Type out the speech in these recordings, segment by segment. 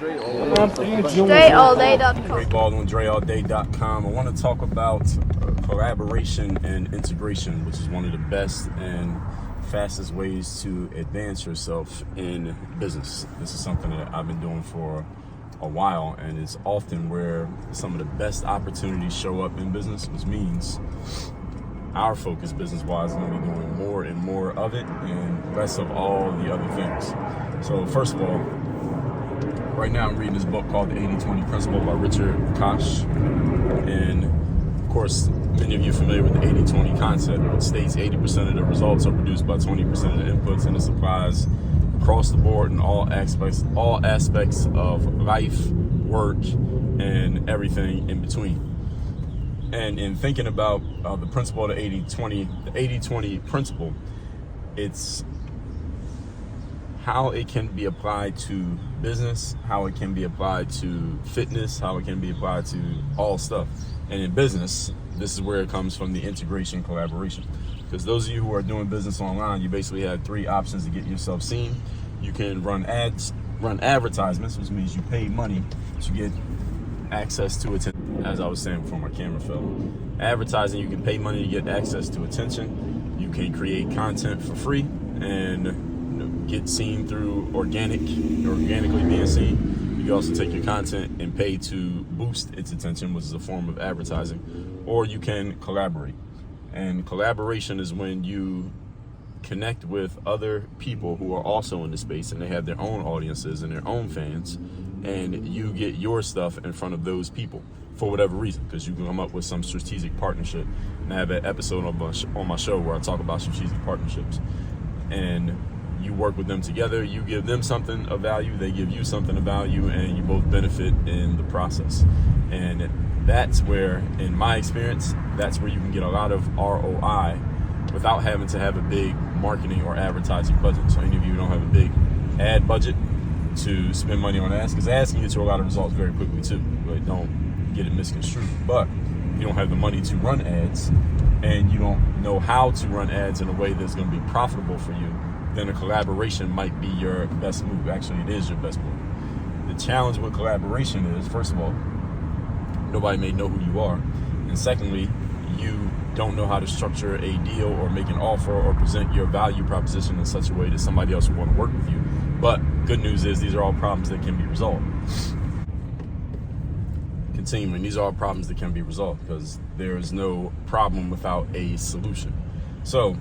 DreAllDay.com. Dre Baldwin, DreAllDay.com. I want to talk about collaboration and integration, which is one of the best and fastest ways to advance yourself in business. This is something that I've been doing for a while, and it's often where some of the best opportunities show up in business, which means our focus business-wise is going to be doing more and more of it and less of all the other things. So first of all, right now I'm reading this book called The 80-20 Principle by Richard Koch. And of course, many of you are familiar with the 80-20 concept, which states 80% of the results are produced by 20% of the inputs, and this applies across the board in all aspects of life, work, and everything in between. And in thinking about the principle of the 80-20 principle, it's how it can be applied to business, how it can be applied to fitness, how it can be applied to all stuff. And in business, this is where it comes from, the integration collaboration. Because those of you who are doing business online, you basically have three options to get yourself seen. You can run ads, run advertisements, which means you pay money to get access to attention. As I was saying before my camera fell. Advertising, you can pay money to get access to attention. You can create content for free and get seen through organically being seen. You can also take your content and pay to boost its attention, which is a form of advertising. Or you can collaborate. And collaboration is when you connect with other people who are also in the space and they have their own audiences and their own fans, and you get your stuff in front of those people for whatever reason, because you can come up with some strategic partnership. And I have an episode on my show where I talk about strategic partnerships. And you work with them together, you give them something of value, they give you something of value, and you both benefit in the process. And that's where, in my experience, that's where you can get a lot of ROI without having to have a big marketing or advertising budget. So any of you who don't have a big ad budget to spend money on ads, because ads can get you a lot of results very quickly too, but don't get it misconstrued. But if you don't have the money to run ads and you don't know how to run ads in a way that's going to be profitable for you, then a collaboration might be your best move. Actually, it is your best move. The challenge with collaboration is, first of all, nobody may know who you are. And secondly, you don't know how to structure a deal or make an offer or present your value proposition in such a way that somebody else will want to work with you. But good news is these are all problems that can be resolved. Continuing, these are all problems that can be resolved because there is no problem without a solution. So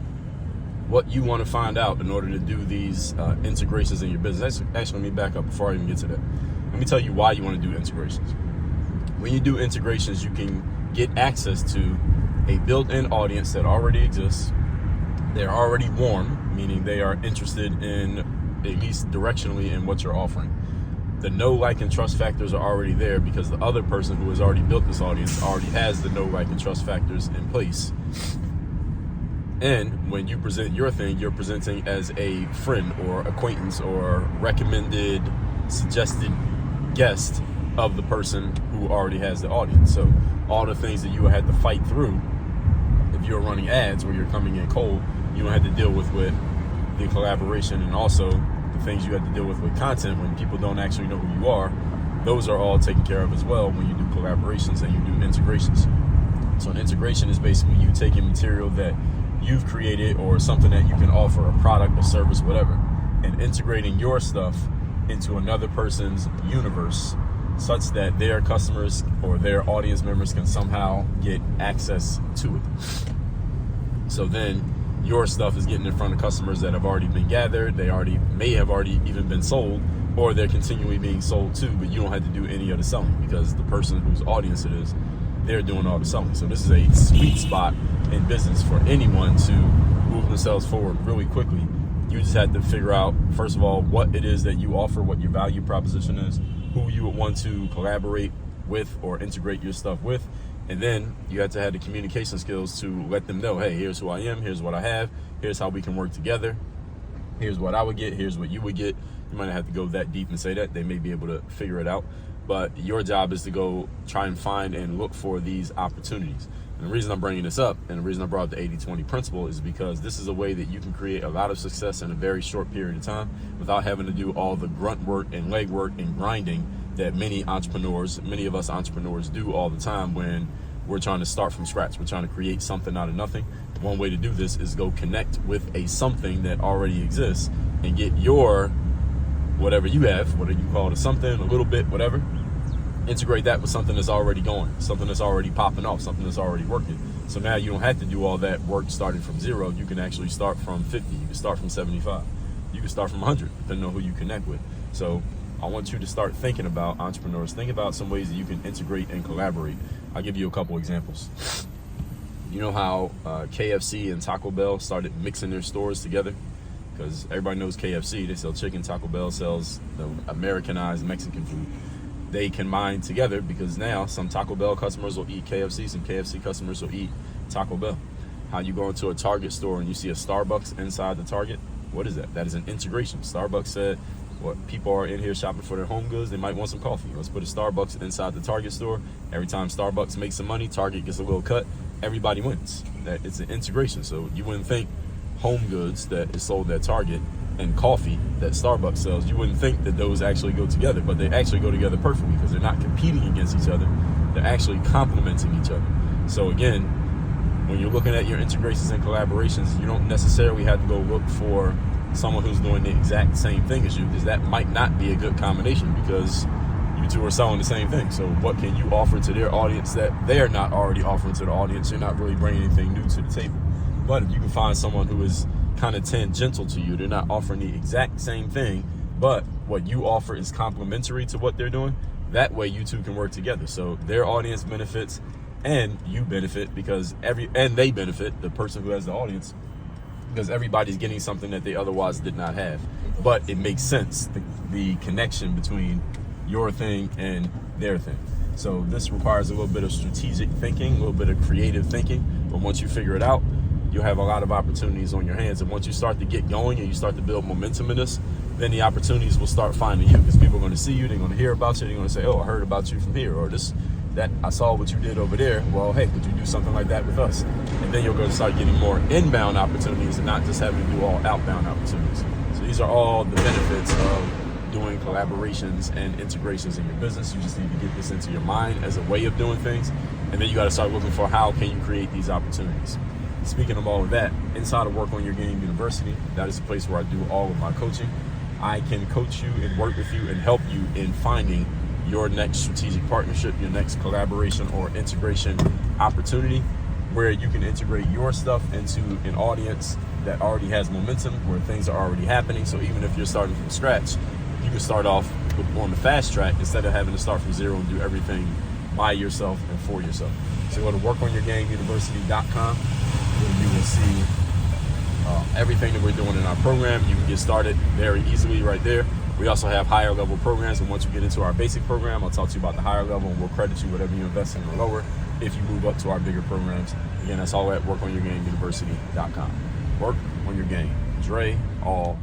what you want to find out in order to do these integrations in your business, actually, let me back up before I even get to that. Let me tell you why you want to do integrations. When you do integrations, you can get access to a built-in audience that already exists. They're already warm, meaning they are interested in, at least directionally, in what you're offering. The know, like, and trust factors are already there because the other person who has already built this audience already has the know, like, and trust factors in place. And when you present your thing, you're presenting as a friend or acquaintance or recommended, suggested guest of the person who already has the audience. So all the things that you had to fight through if you're running ads where you're coming in cold, you don't have to deal with the collaboration, and also the things you have to deal with content when people don't actually know who you are. Those are all taken care of as well when you do collaborations and you do integrations. So an integration is basically you taking material that you've created or something that you can offer, a product, a service, whatever, and integrating your stuff into another person's universe such that their customers or their audience members can somehow get access to it. So then your stuff is getting in front of customers that have already been gathered, they may have already even been sold, or they're continually being sold to, but you don't have to do any of the selling because the person whose audience it is, they're doing all the selling. So this is a sweet spot in business for anyone to move themselves forward really quickly. You just have to figure out, first of all, what it is that you offer, what your value proposition is, who you would want to collaborate with or integrate your stuff with. And then you have to have the communication skills to let them know, hey, here's who I am, here's what I have, here's how we can work together, here's what I would get, here's what you would get. You might not have to go that deep and say that. They may be able to figure it out. But your job is to go try and find and look for these opportunities. And the reason I'm bringing this up, and the reason I brought up the 80-20 principle, is because this is a way that you can create a lot of success in a very short period of time without having to do all the grunt work and leg work and grinding that many of us entrepreneurs do all the time when we're trying to start from scratch. We're trying to create something out of nothing. One way to do this is go connect with a something that already exists and get your whatever you have, whether you call it a something, a little bit, whatever, integrate that with something that's already going, something that's already popping off, something that's already working. So now you don't have to do all that work starting from 0. You can actually start from 50. You can start from 75. You can start from 100, depending on who you connect with. So I want you to start thinking about, entrepreneurs, think about some ways that you can integrate and collaborate. I'll give you a couple examples. You know how KFC and Taco Bell started mixing their stores together? Because everybody knows KFC, they sell chicken. Taco Bell sells the Americanized Mexican food. They combine together because now some Taco Bell customers will eat KFC, some KFC customers will eat Taco Bell. How you go into a Target store and you see a Starbucks inside the Target? What is that? That is an integration. Starbucks said, what, people are in here shopping for their home goods, they might want some coffee. Let's put a Starbucks inside the Target store. Every time Starbucks makes some money, Target gets a little cut. Everybody wins. That it's an integration. So you wouldn't think home goods that is sold at Target and coffee that Starbucks sells, you wouldn't think that those actually go together, but they actually go together perfectly because they're not competing against each other. They're actually complementing each other. So again, when you're looking at your integrations and collaborations, you don't necessarily have to go look for someone who's doing the exact same thing as you, because that might not be a good combination because you two are selling the same thing. So what can you offer to their audience that they're not already offering to the audience? You're not really bringing anything new to the table. But if you can find someone who is kind of tangential to you, they're not offering the exact same thing, but what you offer is complementary to what they're doing, that way you two can work together. So their audience benefits and you benefit because they benefit, the person who has the audience, because everybody's getting something that they otherwise did not have. But it makes sense, the connection between your thing and their thing. So this requires a little bit of strategic thinking, a little bit of creative thinking, but once you figure it out, you'll have a lot of opportunities on your hands. And once you start to get going and you start to build momentum in this, then the opportunities will start finding you because people are going to see you, they're going to hear about you, they're going to say, oh, I heard about you from here, or that I saw what you did over there. Well, hey, could you do something like that with us? And then you're going to start getting more inbound opportunities and not just having to do all outbound opportunities. So these are all the benefits of doing collaborations and integrations in your business. You just need to get this into your mind as a way of doing things. And then you got to start looking for how can you create these opportunities. Speaking of all of that, inside of Work on Your Game University, that is a place where I do all of my coaching. I can coach you and work with you and help you in finding your next strategic partnership, your next collaboration or integration opportunity where you can integrate your stuff into an audience that already has momentum, where things are already happening. So even if you're starting from scratch, you can start off on the fast track instead of having to start from 0 and do everything by yourself and for yourself. So go to workonyourgameuniversity.com where you will see everything that we're doing in our program. You can get started very easily right there. We also have higher level programs, and once you get into our basic program, I'll talk to you about the higher level and we'll credit you whatever you invest in or lower if you move up to our bigger programs. Again, that's all at workonyourgameuniversity.com. Work on your game. Dre, all